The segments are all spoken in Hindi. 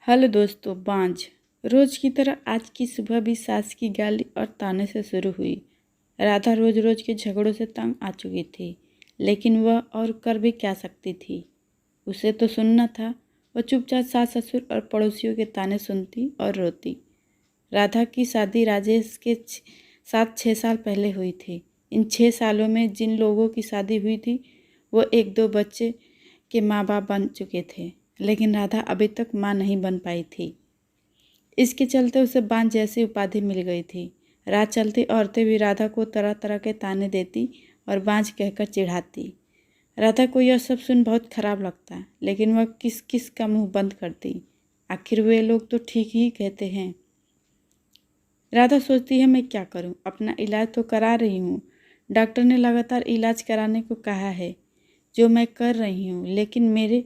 हेलो दोस्तों। बांझ रोज की तरह आज की सुबह भी सास की गाली और ताने से शुरू हुई। राधा रोज रोज के झगड़ों से तंग आ चुकी थी, लेकिन वह और कर भी क्या सकती थी। उसे तो सुनना था। वह चुपचाप सास ससुर और पड़ोसियों के ताने सुनती और रोती। राधा की शादी राजेश के साथ 6 साल पहले हुई थी। इन 6 सालों में जिन लोगों की शादी हुई थी वो एक दो बच्चे के माँ बाप बन चुके थे, लेकिन राधा अभी तक माँ नहीं बन पाई थी। इसके चलते उसे बांझ जैसी उपाधि मिल गई थी। रात चलती औरतें भी राधा को तरह तरह के ताने देती और बांझ कहकर चिढ़ाती। राधा को यह सब सुन बहुत खराब लगता, लेकिन वह किस किस का मुंह बंद करती। आखिर वे लोग तो ठीक ही कहते हैं। राधा सोचती है, मैं क्या करूं? अपना इलाज तो करा रही हूँ। डॉक्टर ने लगातार इलाज कराने को कहा है, जो मैं कर रही हूँ, लेकिन मेरे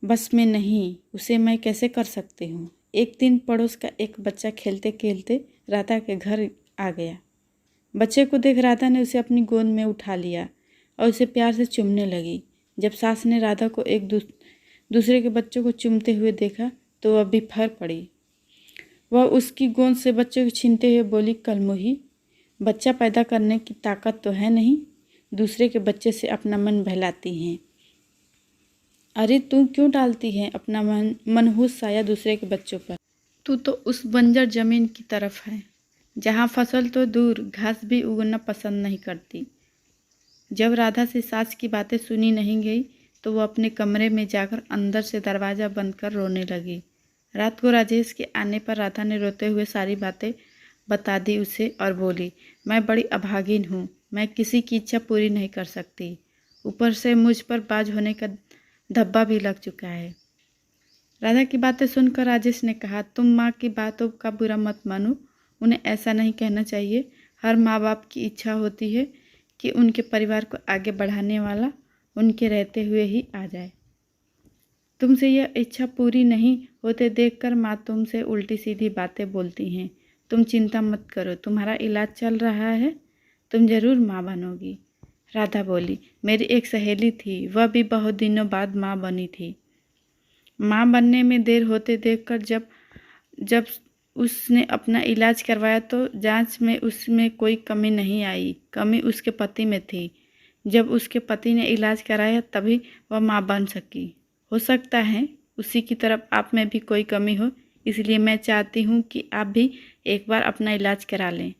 बस में नहीं। उसे मैं कैसे कर सकती हूँ। एक दिन पड़ोस का एक बच्चा खेलते खेलते राधा के घर आ गया। बच्चे को देख राधा ने उसे अपनी गोद में उठा लिया और उसे प्यार से चूमने लगी। जब सास ने राधा को एक दूसरे के बच्चों को चूमते हुए देखा तो वह भी फर पड़ी। वह उसकी गोद से बच्चों को छीनते हुए बोली, कलमुही, बच्चा पैदा करने की ताकत तो है नहीं, दूसरे के बच्चे से अपना मन बहलाती हैं। अरे तू क्यों डालती है अपना मनहूस साया दूसरे के बच्चों पर? तू तो उस बंजर जमीन की तरफ है जहाँ फसल तो दूर घास भी उगना पसंद नहीं करती। जब राधा से सास की बातें सुनी नहीं गई तो वो अपने कमरे में जाकर अंदर से दरवाज़ा बंद कर रोने लगी। रात को राजेश के आने पर राधा ने रोते हुए सारी बातें बता दी उसे और बोली, मैं बड़ी अभागिन हूँ, मैं किसी की इच्छा पूरी नहीं कर सकती। ऊपर से मुझ पर बाज होने का धब्बा भी लग चुका है। राधा की बातें सुनकर राजेश ने कहा, तुम माँ की बातों का बुरा मत मानो, उन्हें ऐसा नहीं कहना चाहिए। हर माँ बाप की इच्छा होती है कि उनके परिवार को आगे बढ़ाने वाला उनके रहते हुए ही आ जाए। तुमसे यह इच्छा पूरी नहीं होते देखकर माँ तुमसे उल्टी सीधी बातें बोलती हैं। तुम चिंता मत करो, तुम्हारा इलाज चल रहा है, तुम जरूर माँ बनोगी। राधा बोली, मेरी एक सहेली थी, वह भी बहुत दिनों बाद माँ बनी थी। माँ बनने में देर होते देखकर जब जब उसने अपना इलाज करवाया तो जांच में उसमें कोई कमी नहीं आई। कमी उसके पति में थी। जब उसके पति ने इलाज कराया तभी वह माँ बन सकी। हो सकता है उसी की तरफ आप में भी कोई कमी हो, इसलिए मैं चाहती हूँ कि आप भी एक बार अपना इलाज करा लें।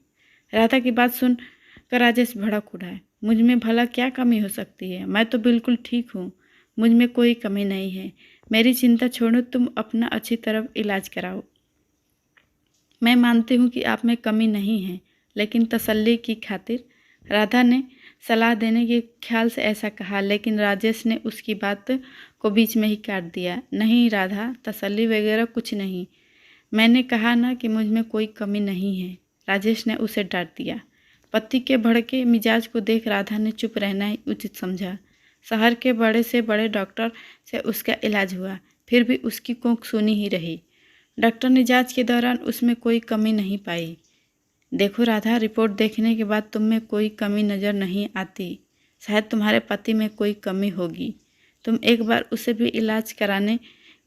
राधा की बात सुनकर राजेश भड़क उठा। मुझ में भला क्या कमी हो सकती है? मैं तो बिल्कुल ठीक हूँ, मुझ में कोई कमी नहीं है। मेरी चिंता छोड़ो, तुम अपना अच्छी तरह इलाज कराओ। मैं मानती हूँ कि आप में कमी नहीं है, लेकिन तसल्ली की खातिर। राधा ने सलाह देने के ख्याल से ऐसा कहा, लेकिन राजेश ने उसकी बात को बीच में ही काट दिया। नहीं राधा, तसल्ली वगैरह कुछ नहीं, मैंने कहा ना कि मुझ में कोई कमी नहीं है। राजेश ने उसे डांट दिया। पति के भड़के मिजाज को देख राधा ने चुप रहना ही उचित समझा। शहर के बड़े से बड़े डॉक्टर से उसका इलाज हुआ, फिर भी उसकी कोंख सूनी ही रही। डॉक्टर ने जांच के दौरान उसमें कोई कमी नहीं पाई। देखो राधा, रिपोर्ट देखने के बाद तुम में कोई कमी नज़र नहीं आती। शायद तुम्हारे पति में कोई कमी होगी। तुम एक बार उसे भी इलाज कराने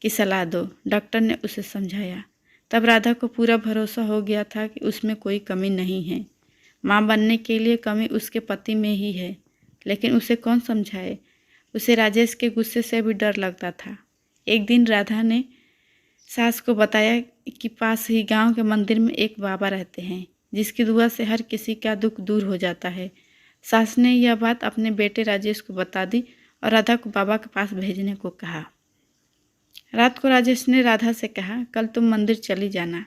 की सलाह दो, डॉक्टर ने उसे समझाया। तब राधा को पूरा भरोसा हो गया था कि उसमें कोई कमी नहीं है। माँ बनने के लिए कमी उसके पति में ही है, लेकिन उसे कौन समझाए? उसे राजेश के गुस्से से भी डर लगता था। एक दिन राधा ने सास को बताया कि पास ही गांव के मंदिर में एक बाबा रहते हैं, जिसकी दुआ से हर किसी का दुख दूर हो जाता है। सास ने यह बात अपने बेटे राजेश को बता दी और राधा को बाबा के पास भेजने को कहा। रात को राजेश ने राधा से कहा, कल तुम मंदिर चली जाना।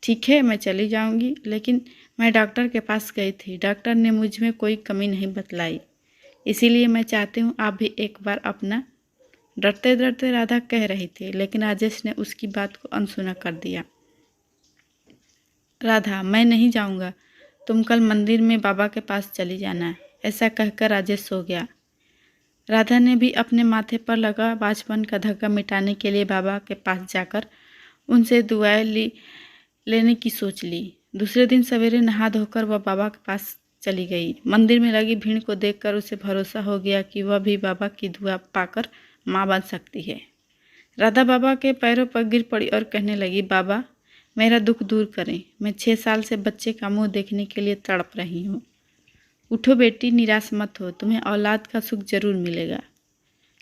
ठीक है, मैं चली जाऊंगी, लेकिन मैं डॉक्टर के पास गई थी, डॉक्टर ने मुझ में कोई कमी नहीं बतलाई, इसीलिए मैं चाहती हूँ आप भी एक बार अपना। डरते डरते राधा कह रही थी, लेकिन राजेश ने उसकी बात को अनसुना कर दिया। राधा, मैं नहीं जाऊंगा, तुम कल मंदिर में बाबा के पास चली जाना। ऐसा कहकर राजेश सो गया। राधा ने भी अपने माथे पर लगा बाझपन का धक्का मिटाने के लिए बाबा के पास जाकर उनसे दुआएं लेने की सोच ली। दूसरे दिन सवेरे नहा धोकर वह बाबा के पास चली गई। मंदिर में लगी भीड़ को देखकर उसे भरोसा हो गया कि वह भी बाबा की दुआ पाकर माँ बन सकती है। राधा बाबा के पैरों पर गिर पड़ी और कहने लगी, बाबा मेरा दुख दूर करें, मैं 6 साल से बच्चे का मुंह देखने के लिए तड़प रही हूँ। उठो बेटी, निराश मत हो, तुम्हें औलाद का सुख जरूर मिलेगा,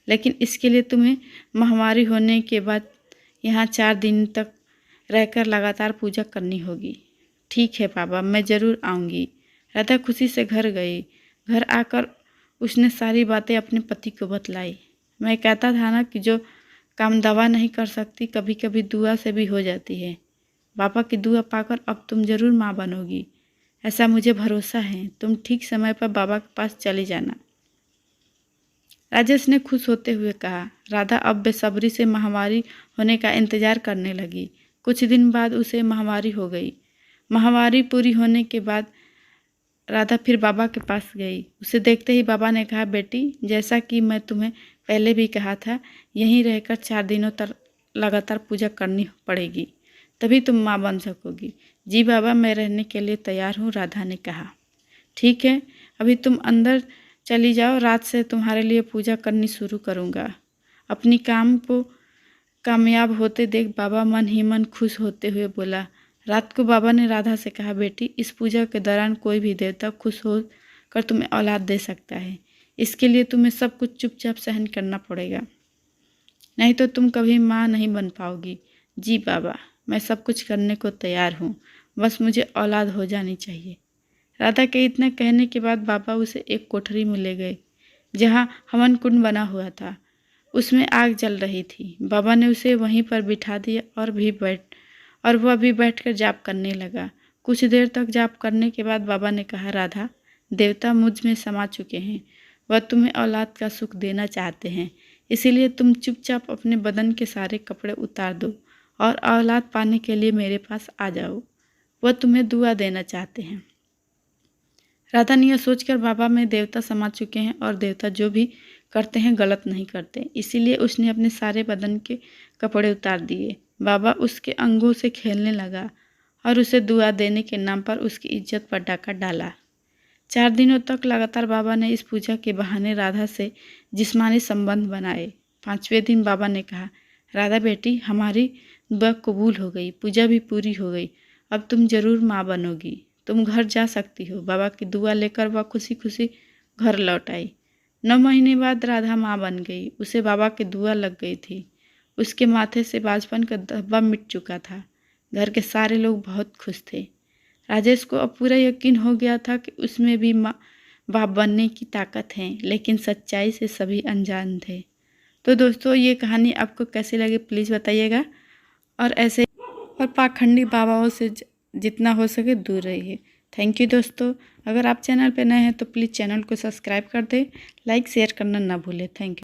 लेकिन इसके लिए तुम्हें महामारी होने के बाद यहाँ 4 दिन तक रहकर लगातार पूजा करनी होगी। ठीक है बाबा, मैं ज़रूर आऊँगी। राधा खुशी से घर गई। घर आकर उसने सारी बातें अपने पति को बतलाई। मैं कहता था ना कि जो काम दवा नहीं कर सकती कभी कभी दुआ से भी हो जाती है। बाबा की दुआ पाकर अब तुम ज़रूर माँ बनोगी, ऐसा मुझे भरोसा है। तुम ठीक समय पर बाबा के पास चली जाना। राजेश ने खुश होते हुए कहा। राधा अब बेसब्री से महामारी होने का इंतजार करने लगी। कुछ दिन बाद उसे महामारी हो गई। महामारी पूरी होने के बाद राधा फिर बाबा के पास गई। उसे देखते ही बाबा ने कहा, बेटी जैसा कि मैं तुम्हें पहले भी कहा था, यहीं रहकर 4 दिनों तक लगातार पूजा करनी पड़ेगी, तभी तुम माँ बन सकोगी। जी बाबा, मैं रहने के लिए तैयार हूँ, राधा ने कहा। ठीक है, अभी तुम अंदर चली जाओ, रात से तुम्हारे लिए पूजा करनी शुरू करूँगा। अपनी काम को कामयाब होते देख बाबा मन ही मन खुश होते हुए बोला। रात को बाबा ने राधा से कहा, बेटी इस पूजा के दौरान कोई भी देवता खुश हो कर तुम्हें औलाद दे सकता है। इसके लिए तुम्हें सब कुछ चुपचाप सहन करना पड़ेगा, नहीं तो तुम कभी माँ नहीं बन पाओगी। जी बाबा, मैं सब कुछ करने को तैयार हूँ, बस मुझे औलाद हो जानी चाहिए। राधा के इतना कहने के बाद बाबा उसे एक कोठरी में ले गए जहाँ हवन कुंड बना हुआ था। उसमें आग जल रही थी। बाबा ने उसे वहीं पर बिठा दिया और वह भी बैठकर जाप करने लगा। कुछ देर तक जाप करने के बाद बाबा ने कहा, राधा देवता मुझ में समा चुके हैं, वह तुम्हें औलाद का सुख देना चाहते हैं, इसीलिए तुम चुपचाप अपने बदन के सारे कपड़े उतार दो और औलाद पाने के लिए मेरे पास आ जाओ, वह तुम्हें दुआ देना चाहते हैं। राधा ने यह सोचकर बाबा में देवता समा चुके हैं और देवता जो भी करते हैं गलत नहीं करते, इसीलिए उसने अपने सारे बदन के कपड़े उतार दिए। बाबा उसके अंगों से खेलने लगा और उसे दुआ देने के नाम पर उसकी इज्जत पर डाका डाला। 4 दिनों तक लगातार बाबा ने इस पूजा के बहाने राधा से जिस्मानी संबंध बनाए। 5वें दिन बाबा ने कहा, राधा बेटी हमारी दुआ कबूल हो गई, पूजा भी पूरी हो गई, अब तुम जरूर माँ बनोगी, तुम घर जा सकती हो। बाबा की दुआ लेकर वह खुशी खुशी घर लौट आई। 9 महीने बाद राधा माँ बन गई। उसे बाबा की दुआ लग गई थी। उसके माथे से बाँझपन का धब्बा मिट चुका था। घर के सारे लोग बहुत खुश थे। राजेश को अब पूरा यकीन हो गया था कि उसमें भी माँ बाप बनने की ताकत है, लेकिन सच्चाई से सभी अनजान थे। तो दोस्तों, ये कहानी आपको कैसी लगी प्लीज़ बताइएगा, और ऐसे और पाखंडी बाबाओं से जितना हो सके दूर रहिए। थैंक यू दोस्तों। अगर आप चैनल पर नए हैं तो प्लीज़ चैनल को सब्सक्राइब कर दें, लाइक शेयर करना ना भूलें। Thank you.